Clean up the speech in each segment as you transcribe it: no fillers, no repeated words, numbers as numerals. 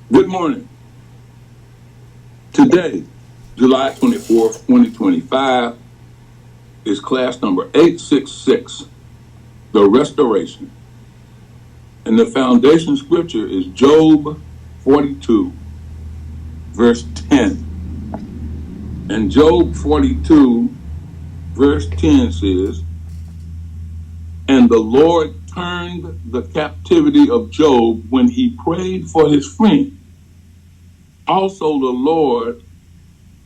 Good morning. Today, July 24th, 2025, is class number 866, The Restoration. And the foundation scripture is Job 42, verse 10. And Job 42, verse 10 says, "And the Lord turned the captivity of Job when he prayed for his friend. Also the Lord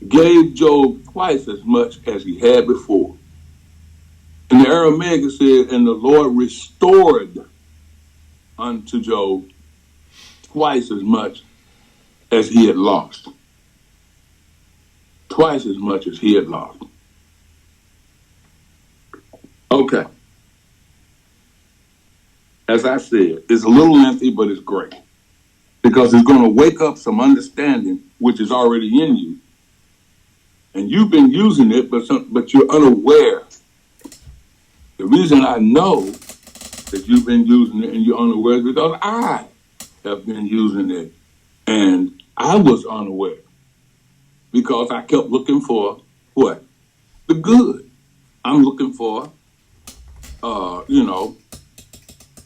gave Job twice as much as he had before." In the Aramaic it said, "And the Lord restored unto Job twice as much as he had lost." Twice as much as he had lost. Okay. As I said, it's a little lengthy, but it's great. Because it's going to wake up some understanding which is already in you. And you've been using it, but you're unaware. The reason I know that you've been using it and you're unaware is because I have been using it. And I was unaware. Because I kept looking for what? The good. I'm looking for,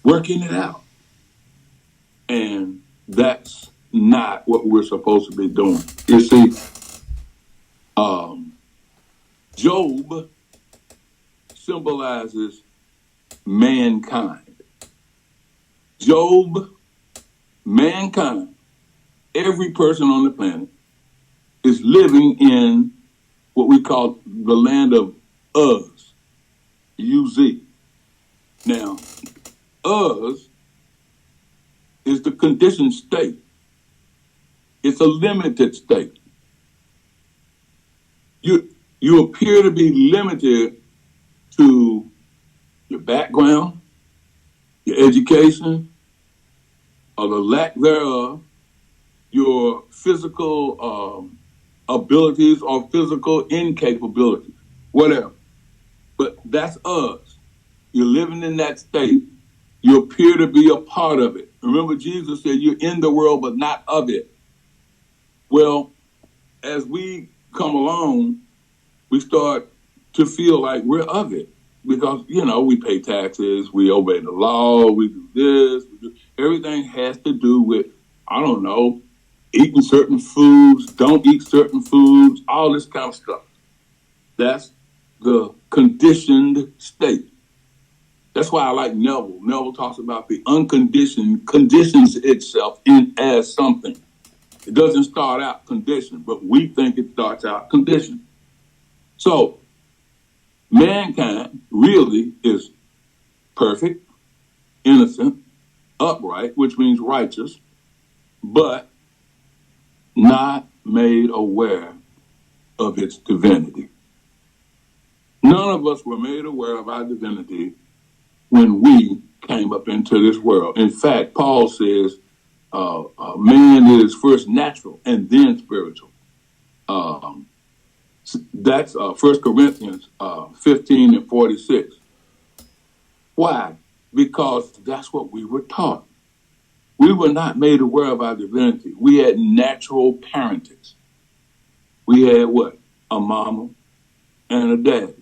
working it out. And that's not what we're supposed to be doing. You see, Job symbolizes mankind. Job, mankind, every person on the planet is living in what we call the land of Uz, U-Z. Now, Uz is the conditioned state. It's a limited state. You appear to be limited to your background, your education, or the lack thereof, your physical abilities or physical incapabilities, whatever. But that's us. You're living in that state. You appear to be a part of it. Remember, Jesus said, "You're in the world, but not of it." Well, as we come along, we start to feel like we're of it because, we pay taxes, we obey the law, we do this, everything has to do with, eating certain foods, don't eat certain foods, all this kind of stuff. That's the conditioned state. That's why I like Neville. Neville talks about the unconditioned conditions itself as something. It doesn't start out conditioned, but we think it starts out conditioned. So, mankind really is perfect, innocent, upright, which means righteous, but not made aware of its divinity. None of us were made aware of our divinity when we came up into this world. In fact, Paul says man is first natural and then spiritual. That's 1 Corinthians 15 and 46. Why? Because that's what we were taught. We were not made aware of our divinity. We had natural parentage. We had what? A mama and a daddy.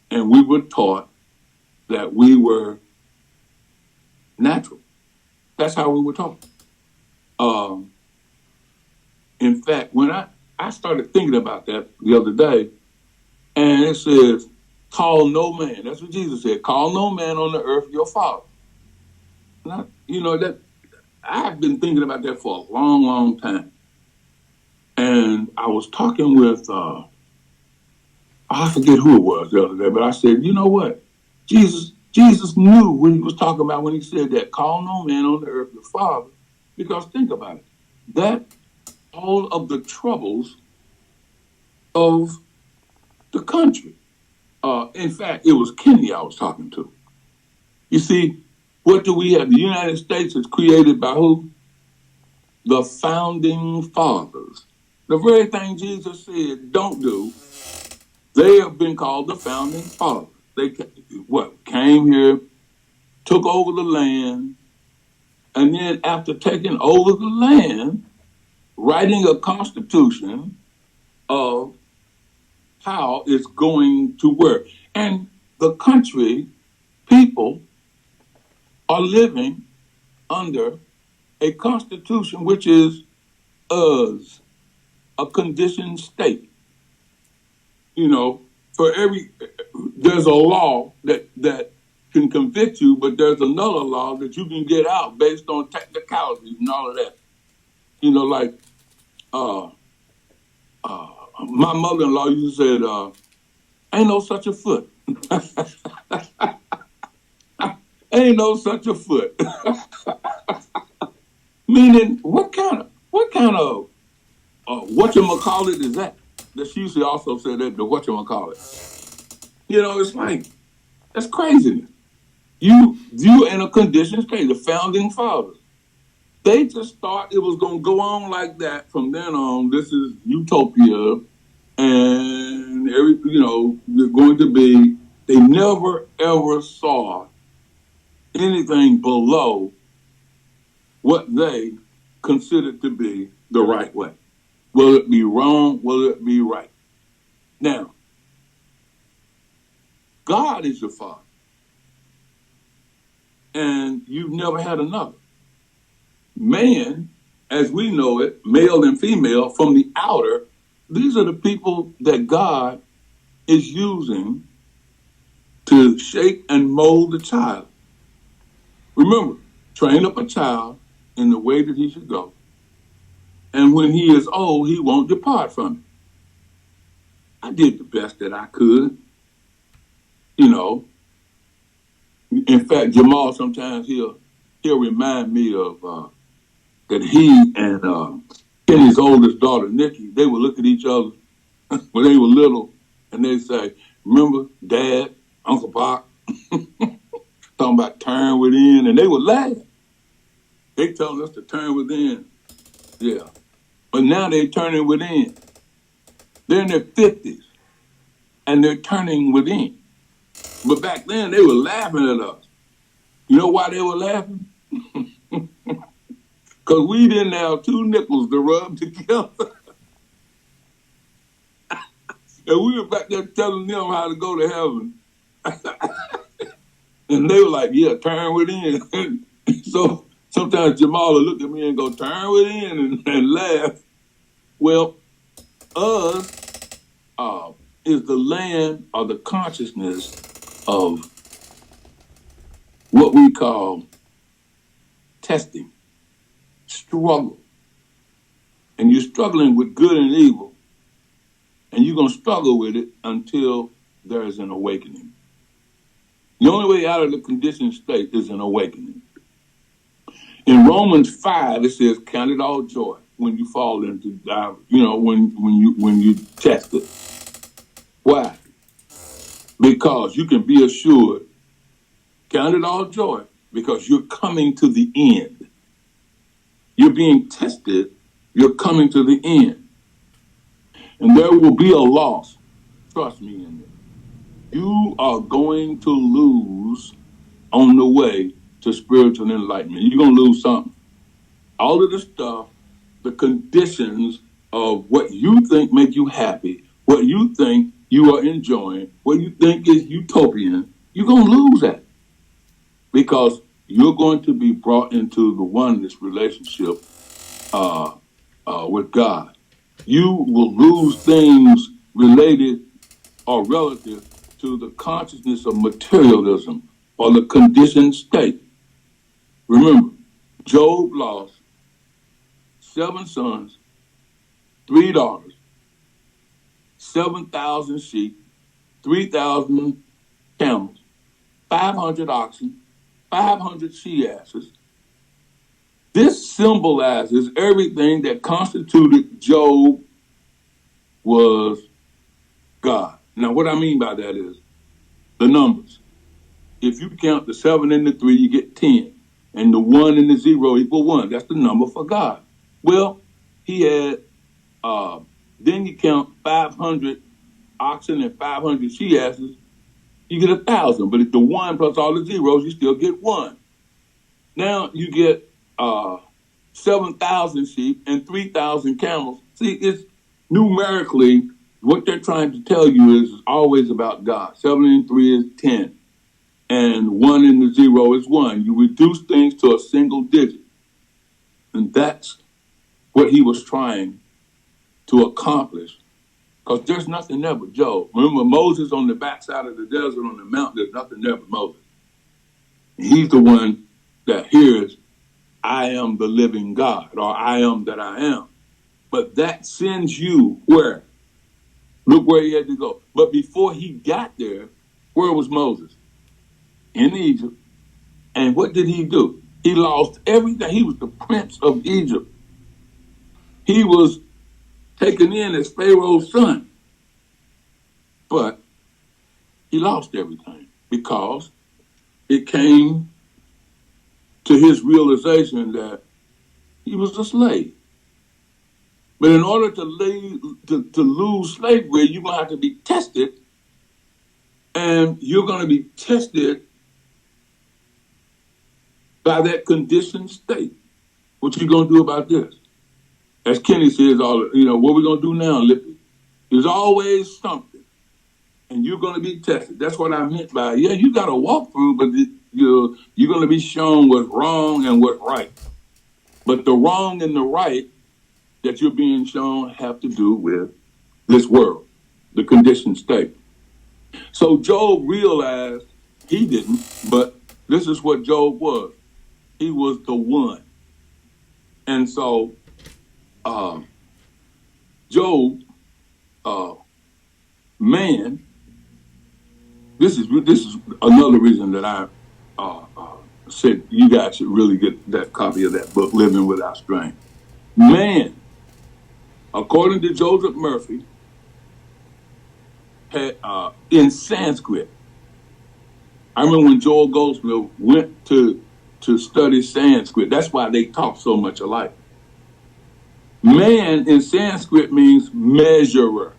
And we were taught that we were natural. That's how we were taught. In fact, when I started thinking about that the other day, and it says, "Call no man." That's what Jesus said. "Call no man on the earth your father." Now, that I've been thinking about that for a long, long time. And I was talking with, I forget who it was the other day, but I said, you know what? Jesus knew what he was talking about when he said that. "Call no man on the earth your father." Because think about it. That all of the troubles of the country. In fact, it was Kenny I was talking to. You see, what do we have? The United States is created by who? The founding fathers. The very thing Jesus said don't do, they have been called the founding fathers. They came here, took over the land, And then after taking over the land, writing a constitution of how it's going to work. And the country, people are living under a constitution which is us, a conditioned state. You know, for there's a law that can convict you, but there's another law that you can get out based on technicalities and all of that. You know, like my mother-in-law used to say, ain't no such a foot. Ain't no such a foot. Meaning, what kind of whatchamacallit is that? That she used to also say that the whatchamacallit. You know, it's like, that's craziness. You in a conditioned state, the founding fathers. They just thought it was going to go on like that from then on. This is utopia, and they're going to be. They never ever saw anything below what they considered to be the right way. Will it be wrong? Will it be right? Now, God is your father, and you've never had another. Man, as we know it, male and female, from the outer, these are the people that God is using to shape and mold the child. Remember, train up a child in the way that he should go, and when he is old, he won't depart from it. I did the best that I could, you know. In fact, Jamal, sometimes he'll remind me of that he and Kenny's oldest daughter, Nikki, they would look at each other when they were little, and they'd say, remember Dad, Uncle Pop, talking about turn within, and they would laugh. They telling us to turn within. Yeah. But now they're turning within. They're in their 50s, and they're turning within. But back then, they were laughing at us. You know why they were laughing? Because we didn't have two nickels to rub together. And we were back there telling them how to go to heaven. And they were like, yeah, turn within. So sometimes Jamal will look at me and go, turn within, and laugh. Well, us is the land or the consciousness of what we call testing, struggle. And you're struggling with good and evil, and you're going to struggle with it until there is an awakening. The only way out of the conditioned state is an awakening. In Romans 5, it says, count it all joy when you fall into, when you test it. Why? Because you can be assured, count it all joy, because you're coming to the end. You're being tested, you're coming to the end. And there will be a loss. Trust me in it. You are going to lose on the way to spiritual enlightenment. You're going to lose something. All of the stuff, the conditions of what you think make you happy, what you think you are enjoying, what you think is utopian, you're going to lose that. Because you're going to be brought into the oneness relationship with God. You will lose things related or relative to the consciousness of materialism or the conditioned state. Remember, Job lost 7 sons, 3 daughters, 7,000 sheep, 3,000 camels, 500 oxen, 500 she-asses. This symbolizes everything that constituted Job was God. Now, what I mean by that is the numbers. If you count the 7 and the 3, you get 10. And the 1 and the 0 equal 1. That's the number for God. Well, he had, then you count 500 oxen and 500 she-asses, you get 1,000. But if the 1 plus all the zeros, you still get 1. Now you get 7,000 sheep and 3,000 camels. See, it's numerically what they're trying to tell you is always about God. 7 and 3 is 10. And 1 and the 0 is 1. You reduce things to a single digit. And that's what he was trying to accomplish. Because there's nothing there but Job. Remember, Moses on the backside of the desert on the mountain, there's nothing there but Moses. And he's the one that hears, I am the living God, or I am that I am. But that sends you where? Look where he had to go. But before he got there, where was Moses? In Egypt. And what did he do? He lost everything. He was the prince of Egypt. He was taken in as Pharaoh's son. But he lost everything because it came to his realization that he was a slave. But in order to lose slavery, you're going to have to be tested. And you're going to be tested by that conditioned state. What you going to do about this? As Kenny says, what we going to do now, Lippy? There's always something. And you're going to be tested. That's what I meant by, you got to walk through, but you're going to be shown what's wrong and what's right. But the wrong and the right that you're being shown have to do with this world, the conditioned state. So Job realized, he didn't, but this is what Job was. He was the one. And so Job, man, this is another reason that I said you guys should really get that copy of that book, Living Without Strength. Man, according to Joseph Murphy, had, in Sanskrit, I remember when Joel Goldsmith went to study Sanskrit. That's why they talk so much alike. Man in Sanskrit means measurer,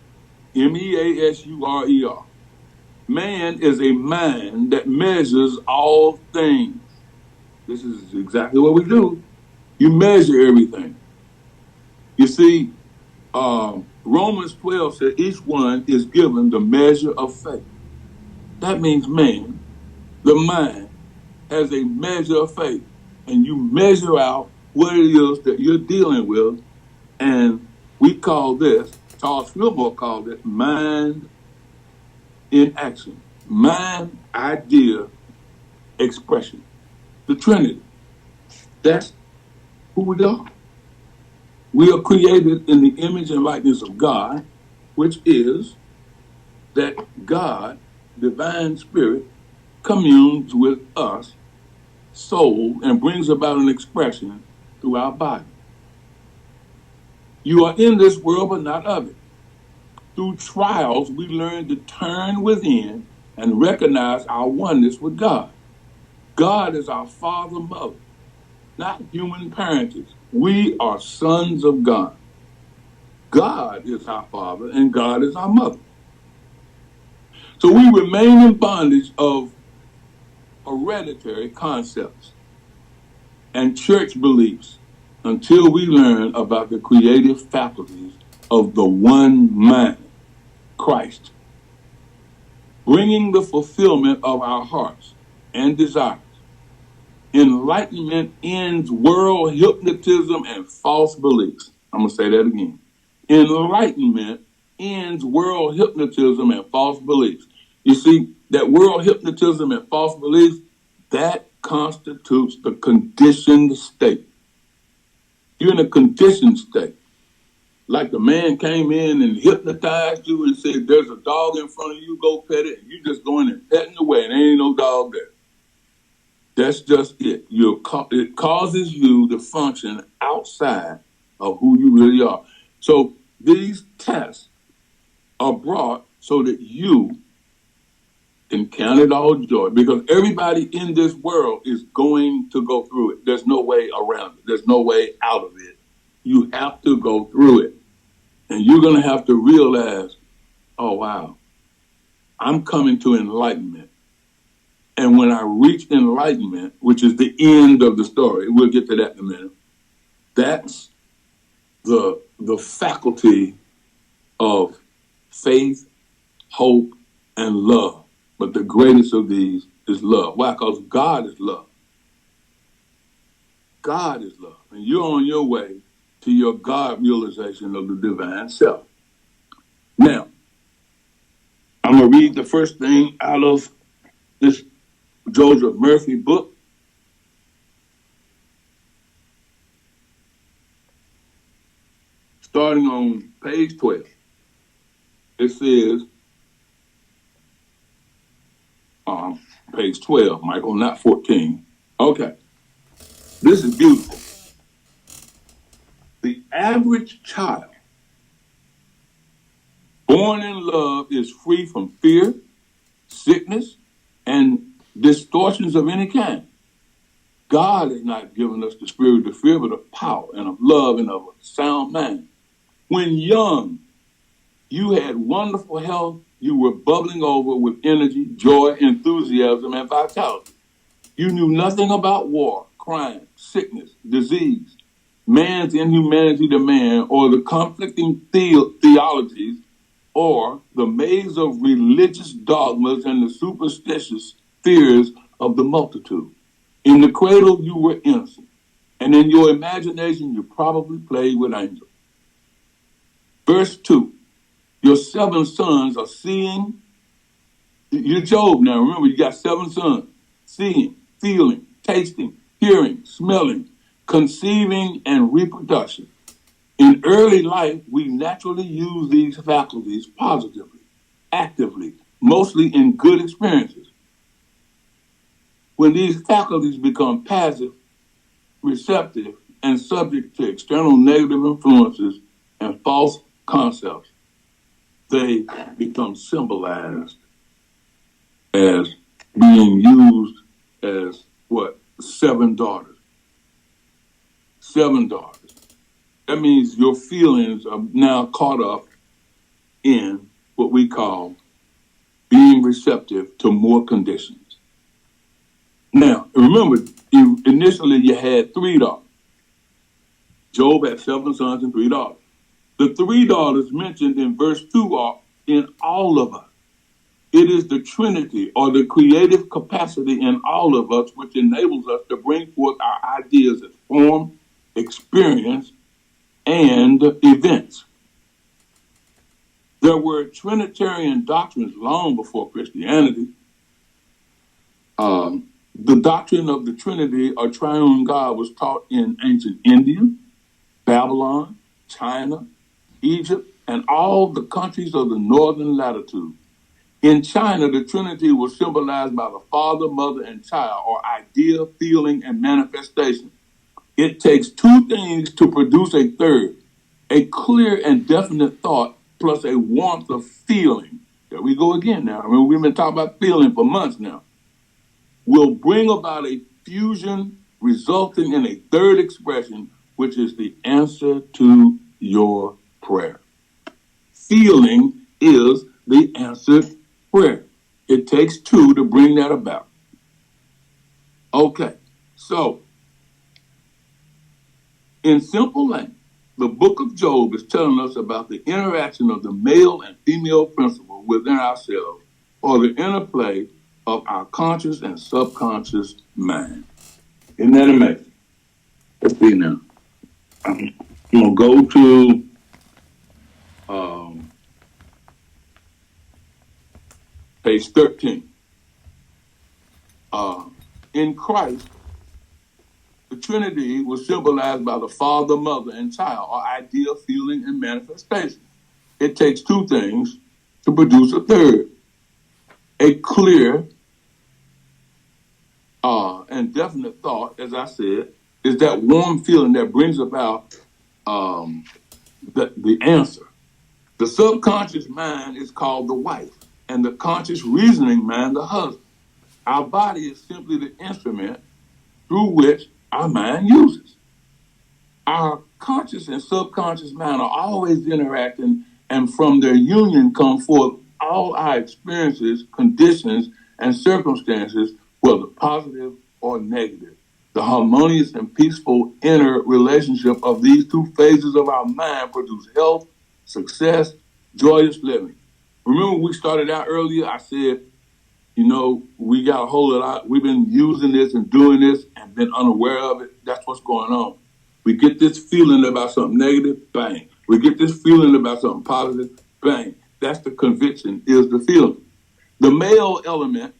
measurer. Man is a mind that measures all things. This is exactly what we do. You measure everything. You see, Romans 12 said each one is given the measure of faith. That means man, the mind, has a measure of faith. And you measure out what it is that you're dealing with. And we call this, Charles Fillmore called it, mind in action. Mind, idea, expression. The Trinity. That's who we are. We are created in the image and likeness of God, which is that God, divine spirit, communes with us, soul, and brings about an expression through our body. You are in this world, but not of it. Through trials, we learn to turn within and recognize our oneness with God. God is our father, mother, not human parentage. We are sons of God. God is our father and God is our mother. So we remain in bondage of hereditary concepts and church beliefs until we learn about the creative faculties of the one mind, Christ, bringing the fulfillment of our hearts and desires. Enlightenment ends world hypnotism and false beliefs. I'm going to say that again. Enlightenment ends world hypnotism and false beliefs. You see, that world hypnotism and false beliefs, that constitutes the conditioned state. You're in a conditioned state. Like the man came in and hypnotized you and said, there's a dog in front of you, go pet it. And you just go in and petting away and there ain't no dog there. That's just it. It causes you to function outside of who you really are. So these tests are brought so that you can count it all joy, because everybody in this world is going to go through it. There's no way around it. There's no way out of it. You have to go through it. And you're going to have to realize, oh, wow, I'm coming to enlightenment. And when I reached enlightenment, which is the end of the story, we'll get to that in a minute, that's the faculty of faith, hope, and love. But the greatest of these is love. Why? Because God is love. God is love. And you're on your way to your God realization of the divine self. Now, I'm going to read the first thing out of this Joseph Murphy book. Starting on page 12. It says, page 12, Michael, not 14. Okay. This is beautiful. The average child born in love is free from fear, sickness, and distortions of any kind. God has not given us the spirit of fear, but of power and of love and of a sound mind. When young, you had wonderful health. You were bubbling over with energy, joy, enthusiasm, and vitality. You knew nothing about war, crime, sickness, disease, man's inhumanity to man, or the conflicting theologies, or the maze of religious dogmas and the superstitious fears of the multitude. In the cradle, you were innocent, and in your imagination, you probably played with angels. Verse 2, your 7 sons are seeing. You're Job now. Remember, you got 7 sons. Seeing, feeling, tasting, hearing, smelling, conceiving, and reproduction. In early life, we naturally use these faculties positively, actively, mostly in good experiences. When these faculties become passive, receptive, and subject to external negative influences and false concepts, they become symbolized as being used as what? 7 daughters. 7 daughters. That means your feelings are now caught up in what we call being receptive to more conditions. Now, remember, initially you had 3 daughters. Job had 7 sons and 3 daughters. The 3 daughters mentioned in verse 2 are in all of us. It is the Trinity, or the creative capacity in all of us, which enables us to bring forth our ideas as form, experience, and events. There were Trinitarian doctrines long before Christianity. The doctrine of the Trinity or triune God was taught in ancient India, Babylon, China, Egypt, and all the countries of the northern latitude. In China, the Trinity was symbolized by the Father, Mother, and Child, or idea, feeling, and manifestation. It takes 2 things to produce a third: a clear and definite thought plus a warmth of feeling. There we go again now. I mean, we've been talking about feeling for months now. Will bring about a fusion resulting in a third expression, which is the answer to your prayer. Feeling is the answered prayer. It takes 2 to bring that about. Okay, so in simple language, the book of Job is telling us about the interaction of the male and female principle within ourselves, or the interplay of our conscious and subconscious mind. Isn't that amazing? Let's see now. I'm going to go to page 13. In Christ, the Trinity was symbolized by the Father, Mother, and Child, or idea, feeling, and manifestation. It takes 2 things to produce a third: a clear and definite thought, as I said, is that warm feeling that brings about the answer. The subconscious mind is called the wife, and the conscious reasoning mind the husband. Our body is simply the instrument through which our mind uses. Our conscious and subconscious mind are always interacting, and from their union come forth all our experiences, conditions, and circumstances, whether positive or negative. The harmonious and peaceful inner relationship of these two phases of our mind produce health, success, joyous living. Remember we started out earlier, I said, we got a whole lot, we've been using this and doing this and been unaware of it. That's what's going on. We get this feeling about something negative, bang. We get this feeling about something positive, bang. That's the conviction, is the feeling. The male element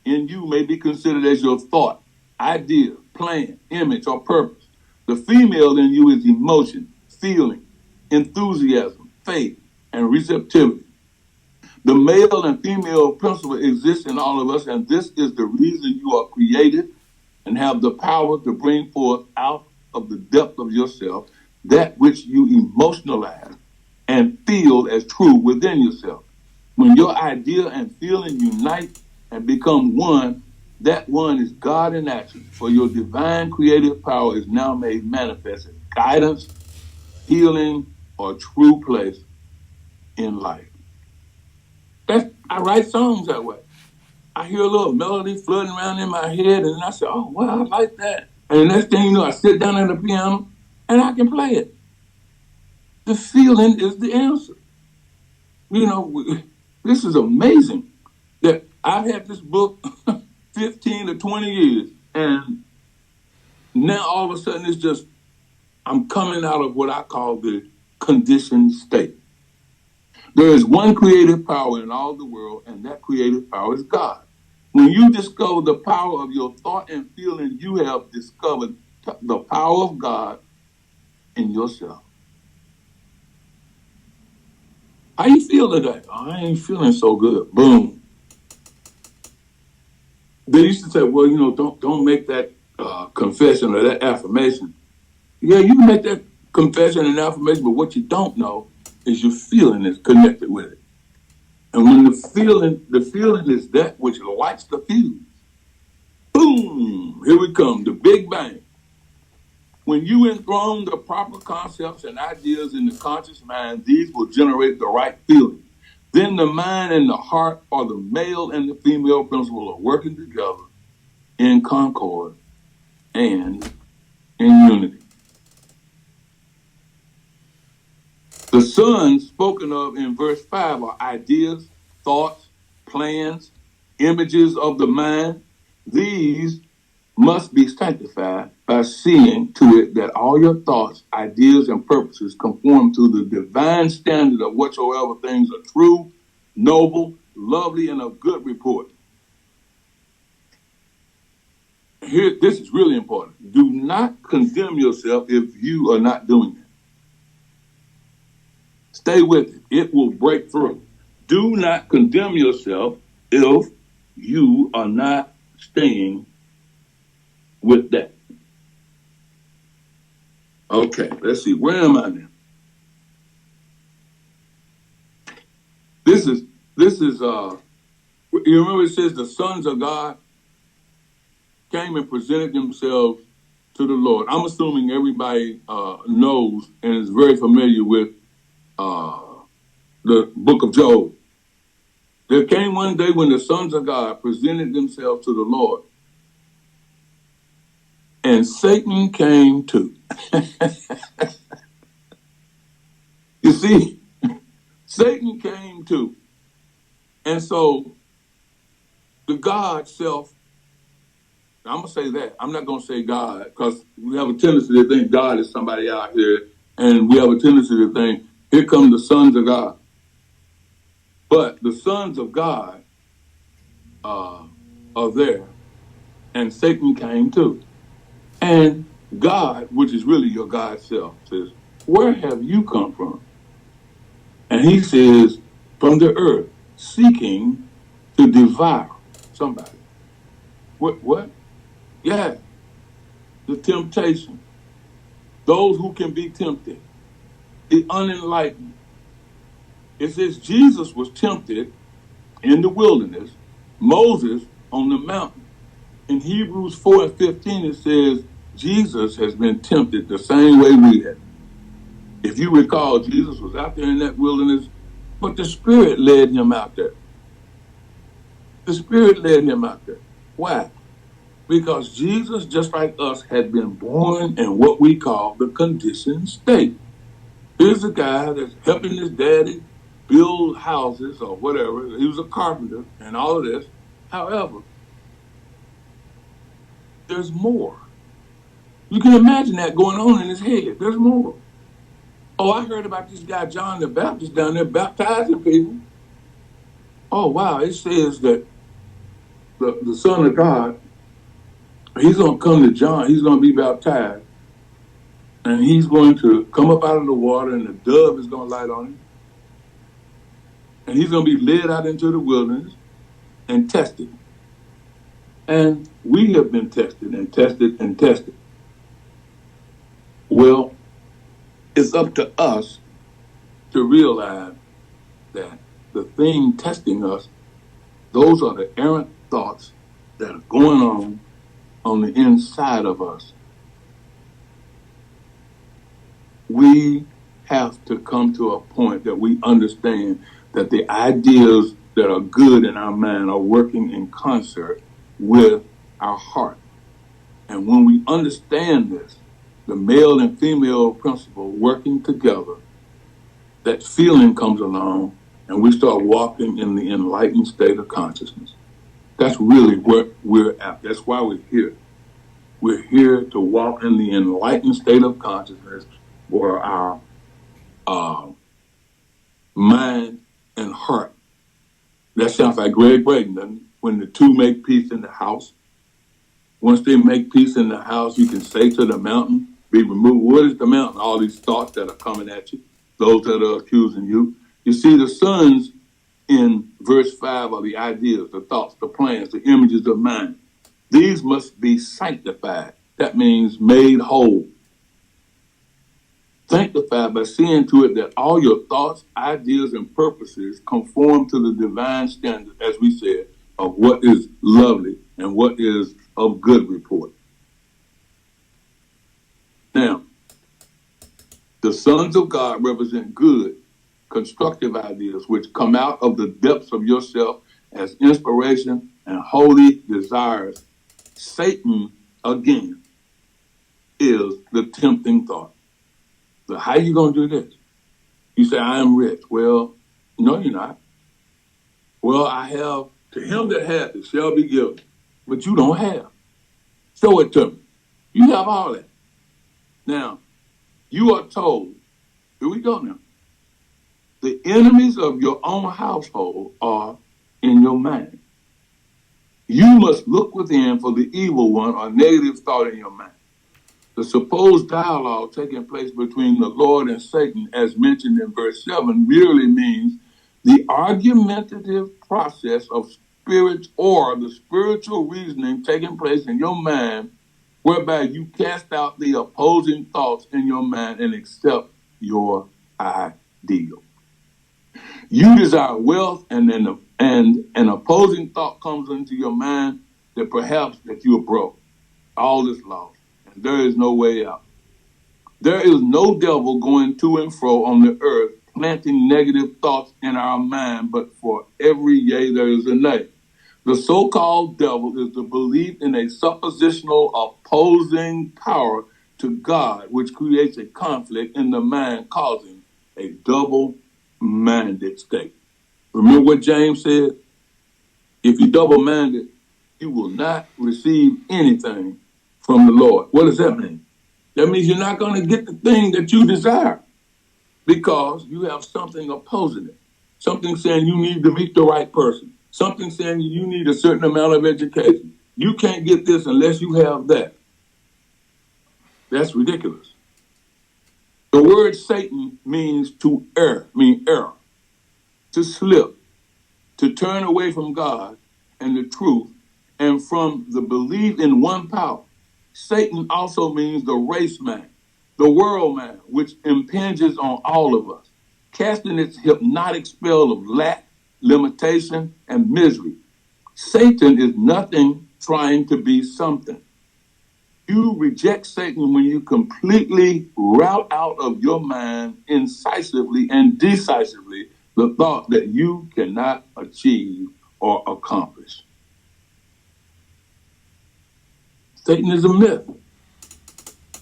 in you may be considered as your thought, idea, plan, image, or purpose. The female in you is emotion, feeling, enthusiasm, faith, and receptivity. The male and female principle exists in all of us, and this is the reason you are created and have the power to bring forth out of the depth of yourself that which you emotionalize and feel as true within yourself. When your idea and feeling unite and become one, that one is God in action, for your divine creative power is now made manifest as guidance, healing, or true place in life. I write songs that way. I hear a little melody floating around in my head, and I say, oh, well, I like that. And the next thing you know, I sit down at the piano, and I can play it. The feeling is the answer. This is amazing that I've had this book 15 to 20 years, and now all of a sudden I'm coming out of what I call the conditioned state. There is one creative power in all the world, and that creative power is God. When you discover the power of your thought and feeling, you have discovered the power of God in yourself. How you feel today? Oh, I ain't feeling so good. Boom. They used to say, well, don't make that confession or that affirmation. Yeah, you can make that confession and affirmation, but what you don't know is your feeling is connected with it. And when the feeling is that which lights the fuse, boom, here we come, the Big Bang. When you enthrone the proper concepts and ideas in the conscious mind, these will generate the right feeling. Then the mind and the heart, or the male and the female principle, are working together in concord and in unity. The sons spoken of in verse 5 are ideas, thoughts, plans, images of the mind. These must be sanctified by seeing to it that all your thoughts, ideas, and purposes conform to the divine standard of whatsoever things are true, noble, lovely, and of good report. Here, this is really important. Do not condemn yourself if you are not doing it. Stay with it. It will break through. Do not condemn yourself if you are not staying with that. Okay, let's see. Where am I now? This is you remember it says the sons of God came and presented themselves to the Lord. I'm assuming everybody knows and is very familiar with the book of Job. There came one day when the sons of God presented themselves to the Lord, and Satan came too. You see, Satan came too. And so the God self, I'm going to say that. I'm not going to say God, because we have a tendency to think God is somebody out here, and we have a tendency to think, here come the sons of God. But the sons of God are there, and Satan came too. And God, which is really your God self, says, where have you come from? And he says, from the earth, seeking to devour somebody. What? Yeah, the temptation. Those who can be tempted, the unenlightened. It says Jesus was tempted in the wilderness, Moses on the mountain. In Hebrews 4:15, it says Jesus has been tempted the same way we have. If you recall, Jesus was out there in that wilderness, but the Spirit led him out there. The Spirit led him out there. Why? Because Jesus, just like us, had been born in what we call the conditioned state. Here's a guy that's helping his daddy build houses or whatever. He was a carpenter and all of this. However, there's more. You can imagine that going on in his head. There's more. Oh, I heard about this guy, John the Baptist, down there baptizing people. Oh, wow. It says that the Son of God, he's going to come to John. He's going to be baptized. And he's going to come up out of the water, and the dove is going to light on him. And he's going to be led out into the wilderness and tested. And we have been tested and tested and tested. Well, it's up to us to realize that the thing testing us, those are the errant thoughts that are going on the inside of us. We have to come to a point that we understand that the ideas that are good in our mind are working in concert with our heart. And when we understand this, the male and female principle working together, that feeling comes along and we start walking in the enlightened state of consciousness. That's really where we're at. That's why we're here. We're here to walk in the enlightened state of consciousness where our mind and heart. That sounds like Greg Braden, doesn't it? When the two make peace in the house. Once they make peace in the house, you can say to the mountain, be removed. What is the mountain? All these thoughts that are coming at you, those that are accusing you. You see, the sons in verse 5 are the ideas, the thoughts, the plans, the images of mind. These must be sanctified. That means made whole. Sanctified by seeing to it that all your thoughts, ideas, and purposes conform to the divine standard, as we said, of what is lovely and what is of good report. Now, the sons of God represent good, constructive ideas which come out of the depths of yourself as inspiration and holy desires. Satan, again, is the tempting thought. So how you going to do this? You say, I am rich. Well, no, you're not. Well, I have, to him that hath it shall be given, but you don't have. Show it to me. You have all that. Now, you are told, here we go now. The enemies of your own household are in your mind. You must look within for the evil one or negative thought in your mind. The supposed dialogue taking place between the Lord and Satan, as mentioned in verse 7, merely means the argumentative process of spirit or the spiritual reasoning taking place in your mind, whereby you cast out the opposing thoughts in your mind and accept your ideal. You desire wealth, and an opposing thought comes into your mind that perhaps that you are broke. All is lost. There is no way out. There is no devil going to and fro on the earth planting negative thoughts in our mind, but for every yea there is a nay. The so-called devil is the belief in a suppositional opposing power to God, which creates a conflict in the mind, causing a double-minded state. Remember what James said? If you're double-minded, you will not receive anything from the Lord. What does that mean? That means you're not going to get the thing that you desire because you have something opposing it. Something saying you need to meet the right person. Something saying you need a certain amount of education. You can't get this unless you have that. That's ridiculous. The word Satan means to err, error, to slip, to turn away from God and the truth and from the belief in one power. Satan also means the race man, the world man, which impinges on all of us, casting its hypnotic spell of lack, limitation, and misery. Satan is nothing trying to be something. You reject Satan when you completely rout out of your mind incisively and decisively the thought that you cannot achieve or accomplish. Satan is a myth.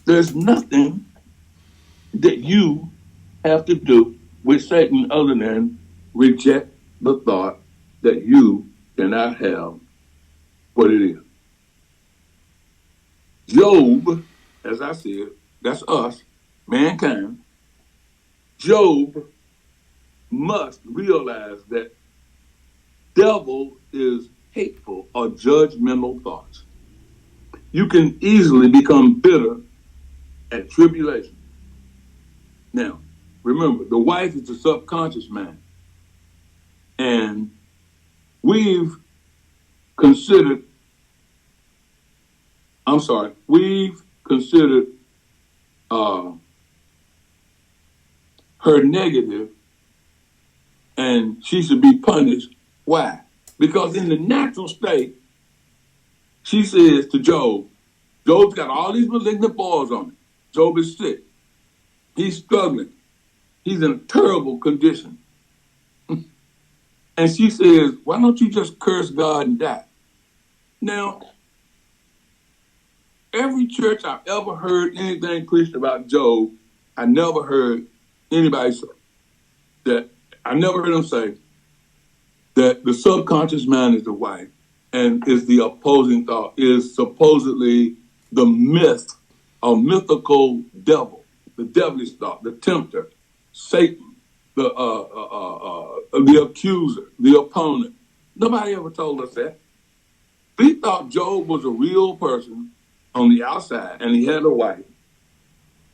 There's nothing that you have to do with Satan other than reject the thought that you cannot have what it is. Job, as I said, that's us, mankind. Job must realize that devil is hateful or judgmental thoughts. You can easily become bitter at tribulation. Now, remember, the wife is the subconscious mind. And we've considered her negative, and she should be punished. Why? Because in the natural state, she says to Job, Job's got all these malignant boils on him. Job is sick. He's struggling. He's in a terrible condition. And she says, why don't you just curse God and die? Now, every church I've ever heard anything preached about Job, I never heard anybody say that. I never heard them say that the subconscious mind is the wife and is the opposing thought, is supposedly the myth, a mythical devil, the devilish thought, the tempter, Satan, the accuser, the opponent. Nobody ever told us that. We thought Job was a real person on the outside, and he had a wife.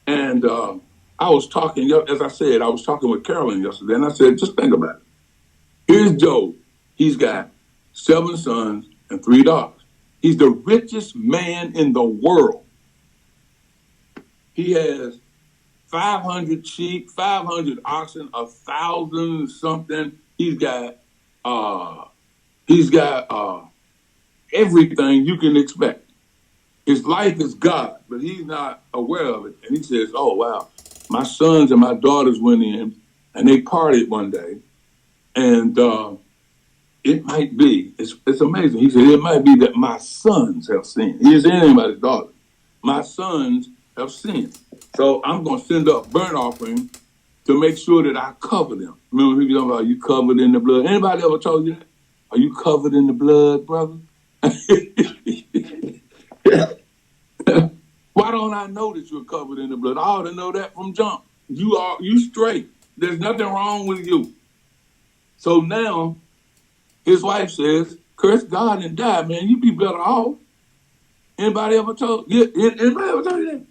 And I was talking, as I said, I was talking with Carolyn yesterday, and I said, just think about it. Here's Job. He's got 7 sons and 3 daughters. He's the richest man in the world. He has 500 sheep, 500 oxen, 1,000 something. He's got everything you can expect. His life is God, but he's not aware of it. And he says, oh, wow, my sons and my daughters went in and they partied one day. And it might be, it's amazing. He said, it might be that my sons have sinned. He didn't say anything about his daughters. My sons have sinned. So I'm going to send up burnt offering to make sure that I cover them. Remember people talking about, are you covered in the blood? Anybody ever told you that? Are you covered in the blood, brother? Why don't I know that you're covered in the blood? I ought to know that from jump. You straight. There's nothing wrong with you. So now his wife says, curse God and die, man. You be better off. Anybody ever told you? Anybody ever told you that?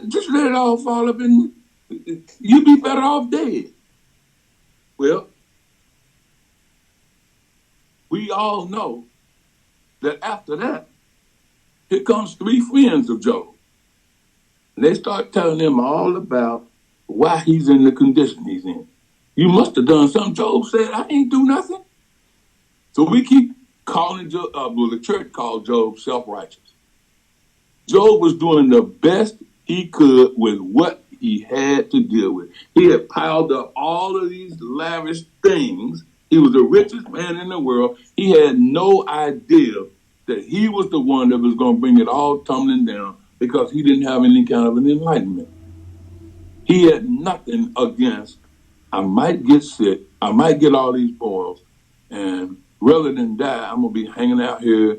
Just let it all fall up in you. You be better off dead. Well, we all know that after that, here comes 3 friends of Job. And they start telling him all about why he's in the condition he's in. You must have done something. Job said, I ain't do nothing. So we keep calling Job, the church called Job self-righteous. Job was doing the best he could with what he had to deal with. He had piled up all of these lavish things. He was the richest man in the world. He had no idea that he was the one that was going to bring it all tumbling down because he didn't have any kind of an enlightenment. He had nothing against, I might get sick, I might get all these boils, and rather than die, I'm going to be hanging out here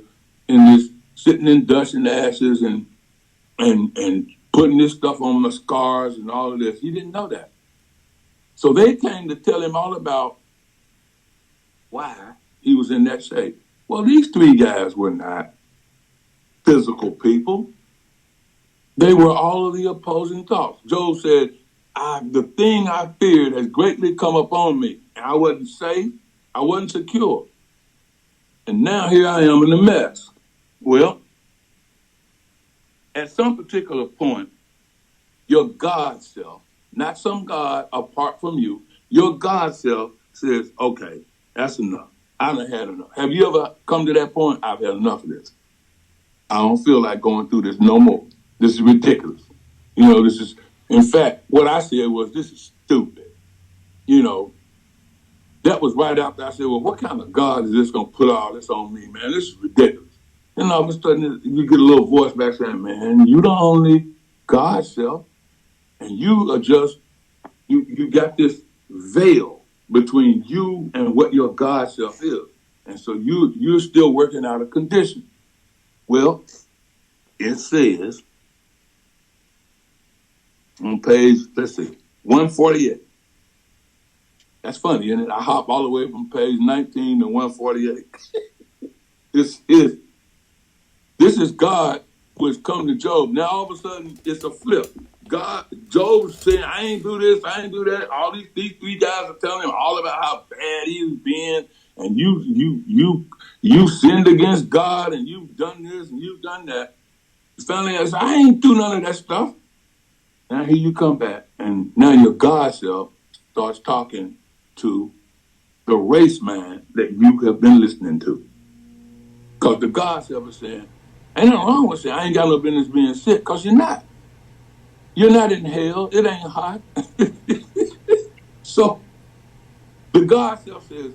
in this, sitting in dust and ashes and putting this stuff on my scars and all of this. He didn't know that. So they came to tell him all about why he was in that shape. Well, these 3 guys were not physical people. They were all of the opposing thoughts. Job said, the thing I feared has greatly come upon me. And I wasn't safe. I wasn't secure. And now here I am in a mess. Well, at some particular point, your God self, not some God apart from you, your God self says, okay, that's enough. I done had enough. Have you ever come to that point? I've had enough of this. I don't feel like going through this no more. This is ridiculous. This is, in fact, what I said was, this is stupid. That was right after I said, well, what kind of God is this going to put all this on me, man? This is ridiculous. And all of a sudden, you get a little voice back saying, man, you the only God self, and you are just, you got this veil between you and what your God self is. And so you're still working out a condition. Well, it says on page, let's see, 148. That's funny, isn't it? I hop all the way from page 19 to 148. This is God who has come to Job. Now all of a sudden it's a flip. Job's saying, I ain't do this, I ain't do that. All these three guys are telling him all about how bad he's been, and you sinned against God, and you've done this and you've done that. Finally, I said, I ain't do none of that stuff. Now here you come back, and now your God self starts talking to the race man that you have been listening to. Because the God self is saying, ain't nothing wrong with saying, I ain't got no business being sick, because you're not. You're not in hell. It ain't hot. So the God self says,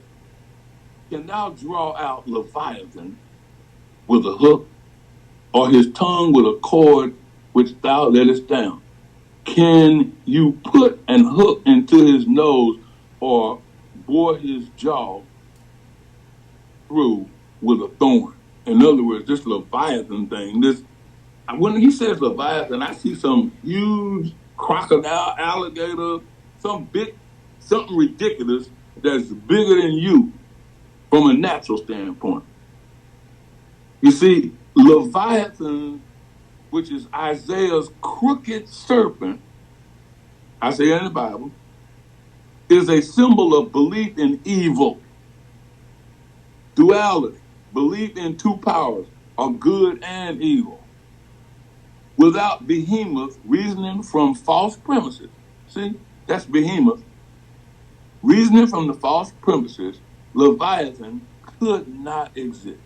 can thou draw out Leviathan with a hook, or his tongue with a cord which thou lettest down? Can you put an hook into his nose, or bore his jaw through with a thorn? In other words, this Leviathan thing, when he says Leviathan, I see some huge crocodile, alligator, something ridiculous that's bigger than you from a natural standpoint. You see, Leviathan, which is Isaiah's crooked serpent, Isaiah in the Bible, is a symbol of belief in evil, duality, belief in two powers, of good and evil, without behemoth reasoning from false premises. See, that's behemoth. Reasoning from the false premises, Leviathan could not exist.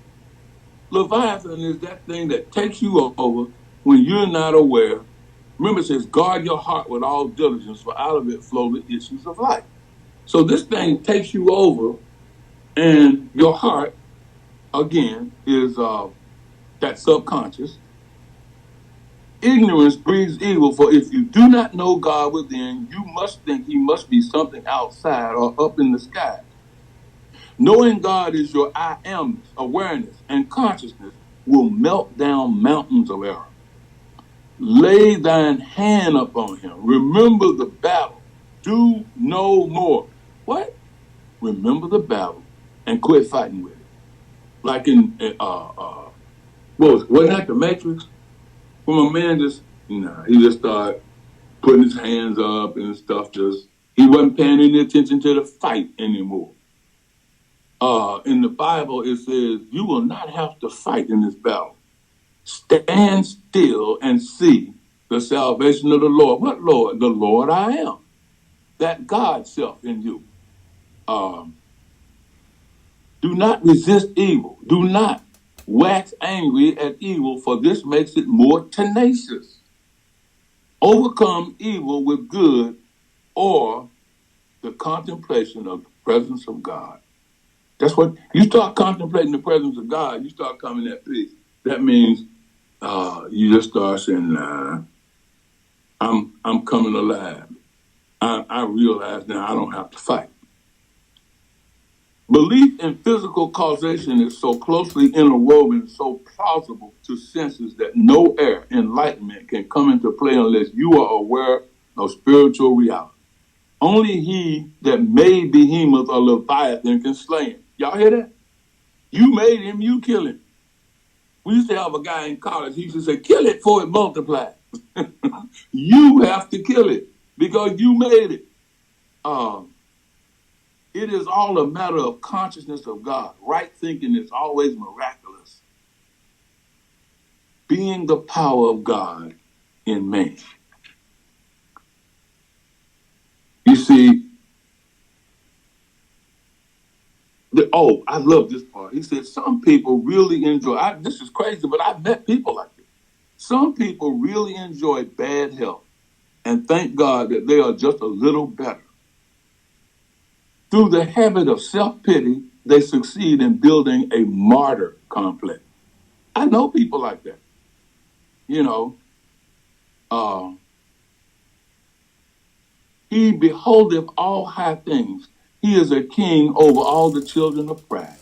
Leviathan is that thing that takes you over when you're not aware. Remember, it says, guard your heart with all diligence, for out of it flow the issues of life. So this thing takes you over, and your heart, again, is that subconscious. Ignorance breeds evil, for if you do not know God within, you must think he must be something outside or up in the sky. Knowing God is your I am awareness and consciousness will melt down mountains of error. Lay thine hand upon him. Remember the battle. Do no more. What? Remember the battle and quit fighting with it. Like in wasn't that the Matrix? When a man he just started putting his hands up and stuff. He wasn't paying any attention to the fight anymore. In the Bible, it says, you will not have to fight in this battle. Stand still and see the salvation of the Lord. What Lord? The Lord I am. That God self in you. Do not resist evil. Do not wax angry at evil, for this makes it more tenacious. Overcome evil with good, or the contemplation of the presence of God. That's what you start contemplating the presence of God. You start coming at peace. That means you just start saying, "Nah, I'm coming alive. I realize now I don't have to fight." Belief in physical causation is so closely interwoven, so plausible to senses that no enlightenment can come into play unless you are aware of spiritual reality. Only he that made Behemoth or Leviathan can slay him. Y'all hear that? You made him, you kill him. We used to have a guy in college, he used to say, kill it for it multiplies. You have to kill it because you made it. It is all a matter of consciousness of God. Right thinking is always miraculous. Being the power of God in man. You see, I love this part. He said, some people really enjoy, this is crazy, but I've met people like this. Some people really enjoy bad health and thank God that they are just a little better. Through the habit of self-pity, they succeed in building a martyr complex. I know people like that. You know, he beholdeth all high things. He is a king over all the children of pride.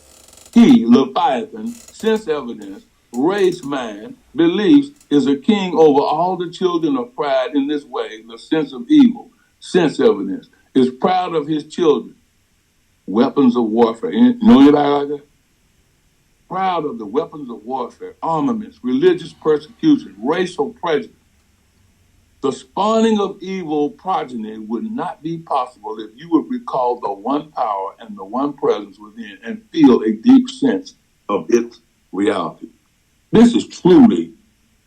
He, Leviathan, sense evidence, race mind, beliefs, is a king over all the children of pride in this way, the sense of evil, sense evidence, is proud of his children. Weapons of warfare. You know anybody like that? Proud of the weapons of warfare, armaments, religious persecution, racial prejudice. The spawning of evil progeny would not be possible if you would recall the one power and the one presence within and feel a deep sense of its reality. This is truly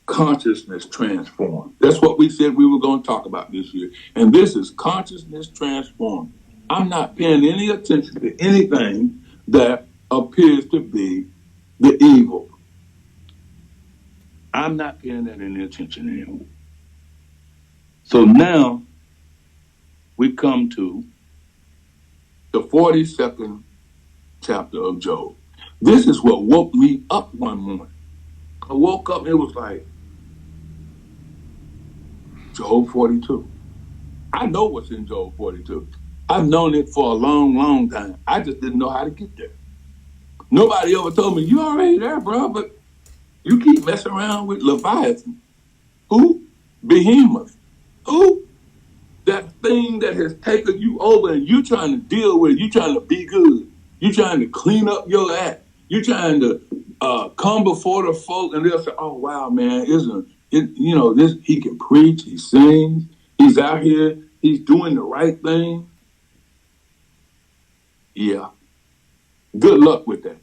consciousness transformed. That's what we said we were going to talk about this year. And this is consciousness transformed. I'm not paying any attention to anything that appears to be the evil. I'm not paying that any attention anymore. So now we come to the 42nd chapter of Job. This is what woke me up one morning. I woke up and it was like, Job 42. I know what's in Job 42. I've known it for a long, long time. I just didn't know how to get there. Nobody ever told me, you already there, bro, but you keep messing around with Leviathan. Who? Behemoth. Who? That thing that has taken you over and you trying to deal with it. You trying to be good. You trying to clean up your act. You trying to come before the folk and they'll say, oh, wow, man, isn't it, you know, this, he can preach, he sings, he's out here, he's doing the right thing. Yeah. Good luck with that.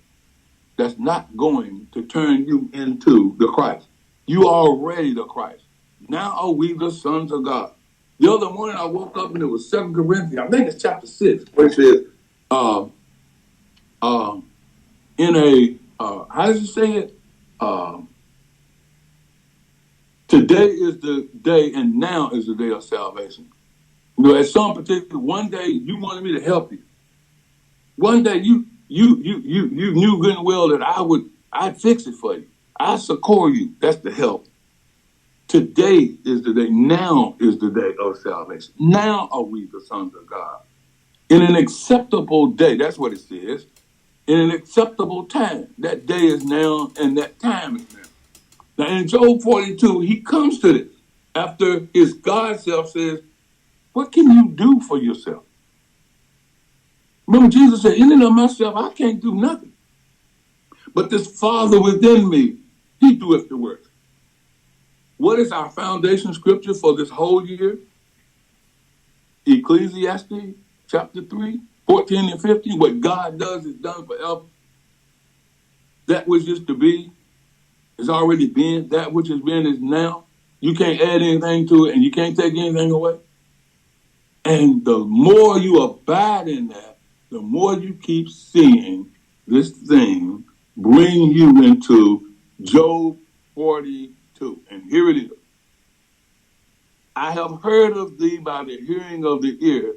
That's not going to turn you into the Christ. You are already the Christ. Now are we the sons of God. The other morning I woke up and it was 2 Corinthians, I think it's chapter 6, where it says, in a, how does it say it? Today is the day and now is the day of salvation. You know, at some particular, one day you wanted me to help you. One day you knew good and well that I'd fix it for you. I'd succor you. That's the help. Today is the day. Now is the day of salvation. Now are we the sons of God. In an acceptable day, that's what it says. In an acceptable time. That day is now and that time is now. Now in Job 42, he comes to this after his God self says, what can you do for yourself? Remember Jesus said, in and of myself, I can't do nothing. But this Father within me, he doeth the work. What is our foundation scripture for this whole year? Ecclesiastes chapter 3, 14 and 15. What God does is done forever. That which is to be is already been. That which has been is now. You can't add anything to it and you can't take anything away. And the more you abide in that, the more you keep seeing this thing bring you into Job 42. And here it is. I have heard of thee by the hearing of the ear,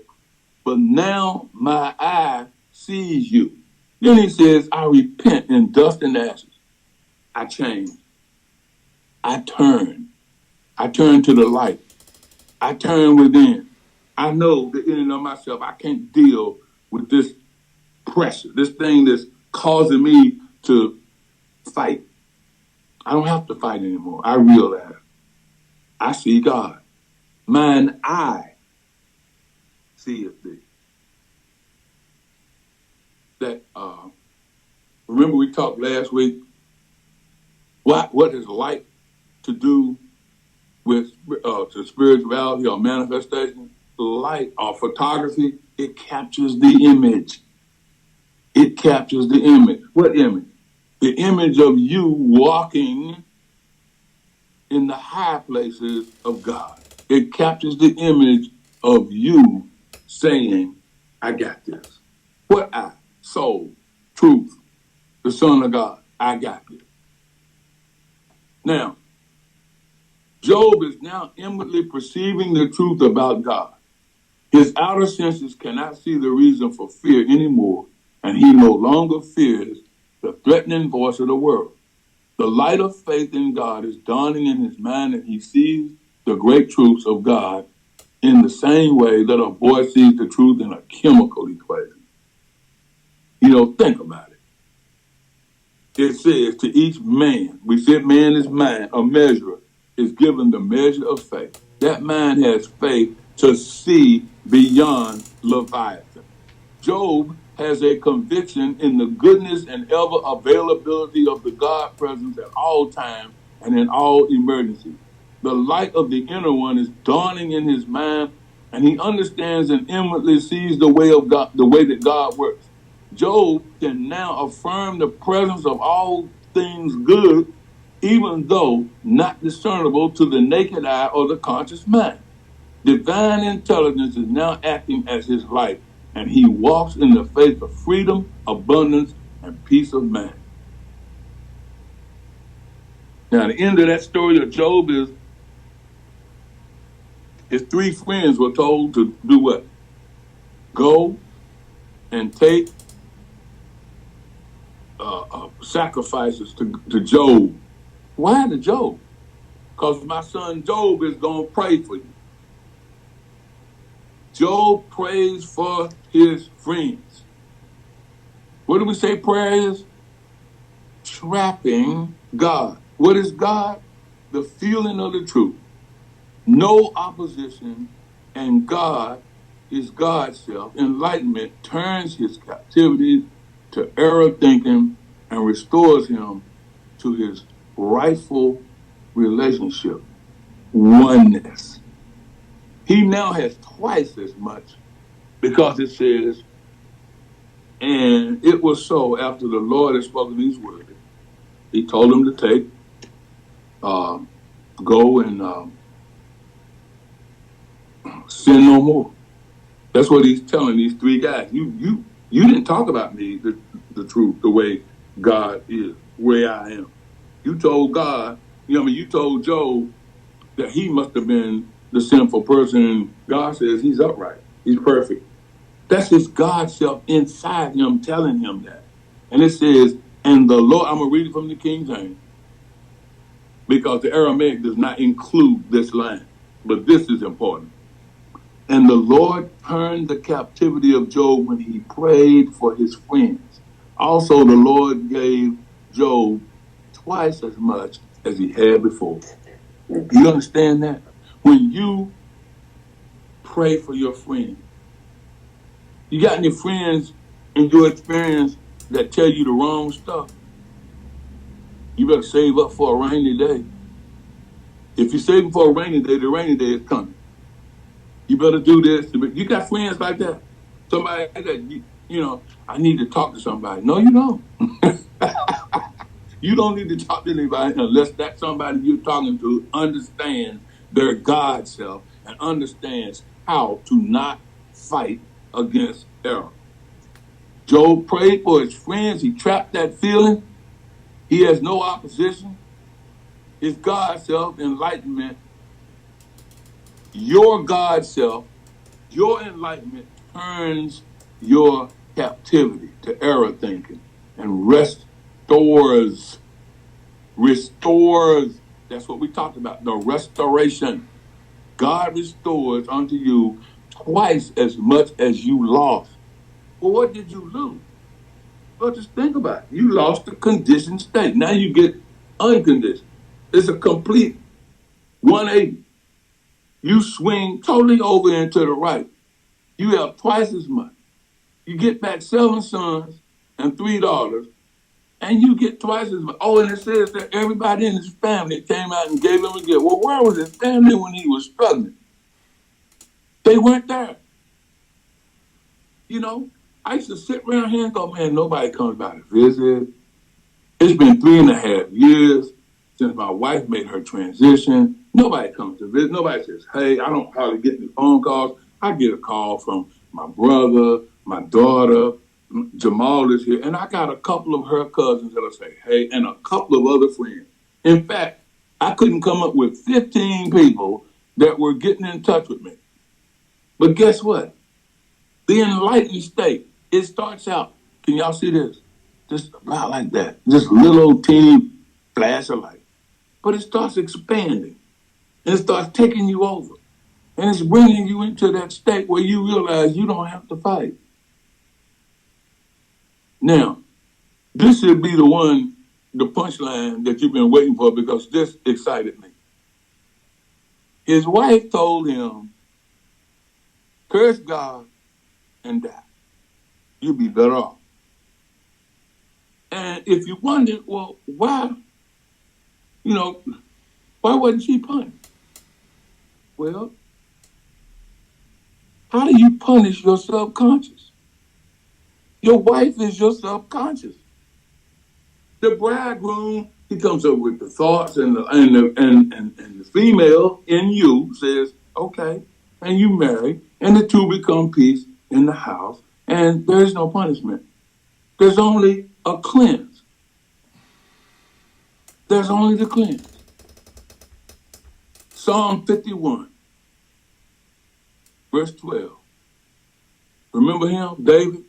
but now my eye sees you. Then he says, I repent in dust and ashes. I change. I turn. I turn to the light. I turn within. I know that in and of myself, I can't deal with this pressure, this thing that's causing me to fight. I don't have to fight anymore. I realize I see God. Mine eye seeth thee. That remember we talked last week. What is light to do with to spirituality or manifestation? Light or photography, it captures the image. It captures the image. What image? The image of you walking in the high places of God. It captures the image of you saying, I got this. What I? Soul, truth, the Son of God. I got this. Now, Job is now inwardly perceiving the truth about God. His outer senses cannot see the reason for fear anymore, and he no longer fears the threatening voice of the world. The light of faith in God is dawning in his mind, and he sees the great truths of God in the same way that a boy sees the truth in a chemical equation. Think about it. It says to each man, we said man is man, a measurer, is given the measure of faith. That man has faith to see beyond Leviathan. Job has a conviction in the goodness and ever availability of the God presence at all times and in all emergencies. The light of the inner one is dawning in his mind, and he understands and inwardly sees the way of God, the way that God works. Job can now affirm the presence of all things good, even though not discernible to the naked eye or the conscious mind. Divine intelligence is now acting as his light, and he walks in the faith of freedom, abundance, and peace of mind. Now, the end of that story of Job is his three friends were told to do what? Go and take sacrifices to Job. Why to Job? Because my son Job is going to pray for you. Job prays for his friends. What do we say prayer is? Trapping God. What is God? The feeling of the truth. No opposition, and God is God's self. Enlightenment turns his captivity to error thinking and restores him to his rightful relationship, oneness. He now has twice as much because it says, and it was so after the Lord had spoken these words, he told him to take, go and sin no more. That's what he's telling these three guys. You didn't talk about me, the truth, the way God is, where I am. You told God, you told Job that he must have been the sinful person, and God says he's upright. He's perfect. That's his God self inside him telling him that. And it says, and the Lord, I'm going to read it from the King James, because the Aramaic does not include this line. But this is important. And the Lord turned the captivity of Job when he prayed for his friends. Also, the Lord gave Job twice as much as he had before. You understand that? When you pray for your friends, you got any friends in your experience that tell you the wrong stuff? You better save up for a rainy day. If you're saving for a rainy day, the rainy day is coming. You better do this. You got friends like that? Somebody that, I need to talk to somebody. No, you don't. You don't need to talk to anybody unless that somebody you're talking to understands their God self and understands how to not fight against error. Job prayed for his friends. He trapped that feeling. He has no opposition. His God self enlightenment, your God self, your enlightenment turns your captivity to error thinking and restores. That's what we talked about, the restoration. God restores unto you twice as much as you lost. Well, what did you lose? Well, just think about it. You lost the conditioned state. Now you get unconditioned. It's a complete 180. You swing totally over into the right. You have twice as much. You get back 7 sons and $3, and you get twice as much. Oh, and it says that everybody in his family came out and gave him a gift. Well, where was his family when he was struggling? They weren't there. I used to sit around here and go, man, nobody comes by to visit. It's been 3.5 years since my wife made her transition. Nobody comes to visit. Nobody says, hey, I don't hardly get any phone calls. I get a call from my brother, my daughter, Jamal is here, and I got a couple of her cousins that'll say, hey, and a couple of other friends. In fact, I couldn't come up with 15 people that were getting in touch with me. But guess what? The enlightened state, it starts out, can y'all see this? Just about like that. Just little teeny, flash of light. But it starts expanding, and it starts taking you over. And it's bringing you into that state where you realize you don't have to fight. Now, this should be the punchline that you've been waiting for, because this excited me. His wife told him, curse God and die. You'll be better off. And if you wonder, well, why wasn't she punished? Well, how do you punish your subconscious? Your wife is your subconscious. The bridegroom, he comes up with the thoughts, and the female in you says, okay, and you marry, and the two become peace in the house, and there is no punishment. There's only a cleanse. There's only the cleanse. Psalm 51, verse 12. Remember him, David?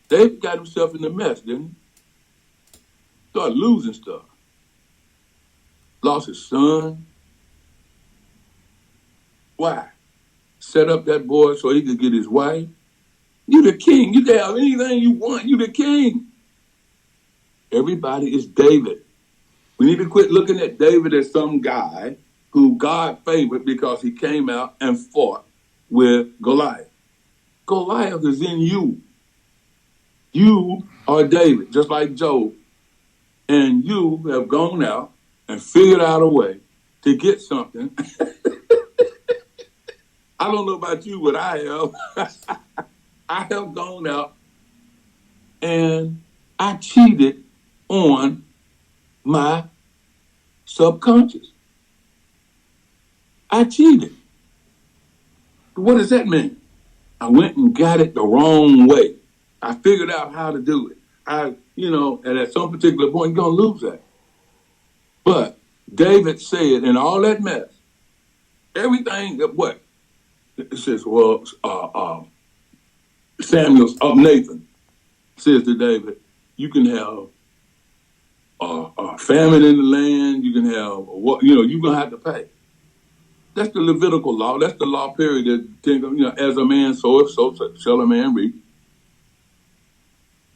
David got himself in the mess, didn't he? Started losing stuff. Lost his son. Why? Set up that boy so he could get his wife. You the king. You can have anything you want. You the king. Everybody is David. We need to quit looking at David as some guy who God favored because he came out and fought with Goliath. Goliath is in you. You are David, just like Job. And you have gone out and figured out a way to get something. I don't know about you, but I have. I have gone out and I cheated on my subconscious. I cheated. What does that mean? I went and got it the wrong way. I figured out how to do it. And at some particular point, you're going to lose that. But David said, in all that mess, everything that what? It says, Nathan says to David, you can have a famine in the land, you can have you're going to have to pay. That's the Levitical law. That's the law period that, as a man soweth, so shall a man reap.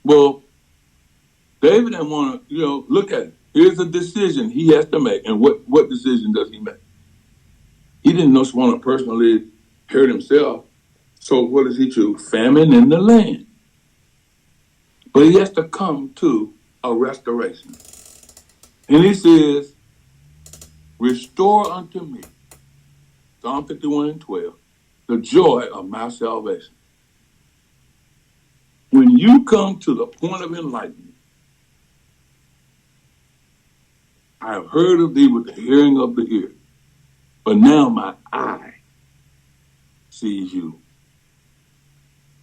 Well, David didn't want to, look at it. Here's a decision he has to make. And what decision does he make? He didn't just want to personally hurt himself. So what does he choose? Famine in the land. But he has to come to a restoration. And he says, restore unto me, Psalm 51 and 12, the joy of my salvation. When you come to the point of enlightenment, I have heard of thee with the hearing of the ear, but now my eye sees you.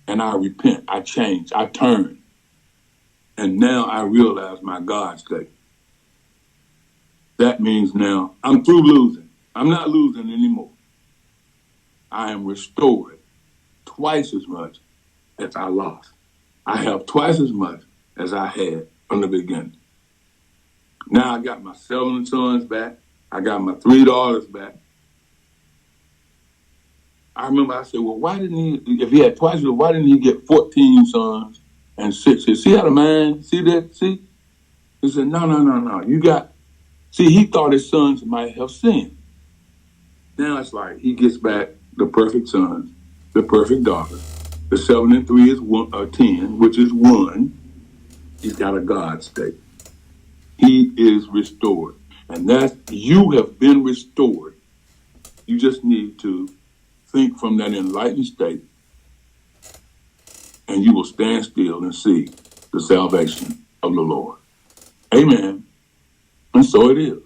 And I repent, I change, I turn. And now I realize my God's state. That means now I'm through losing. I'm not losing anymore. I am restored twice as much as I lost. I have twice as much as I had from the beginning. Now I got my 7 sons back. I got my 3 daughters back. I remember I said, well, why didn't he, if he had twice, why didn't he get 14 sons and 6? See how the man, see that? See? He said, no. He thought his sons might have sinned. Now it's like he gets back the perfect sons, the perfect daughters. The 7 and 3 is 10, which is 1. He's got a God state. He is restored. And you have been restored. You just need to think from that enlightened state, and you will stand still and see the salvation of the Lord. Amen. And so it is.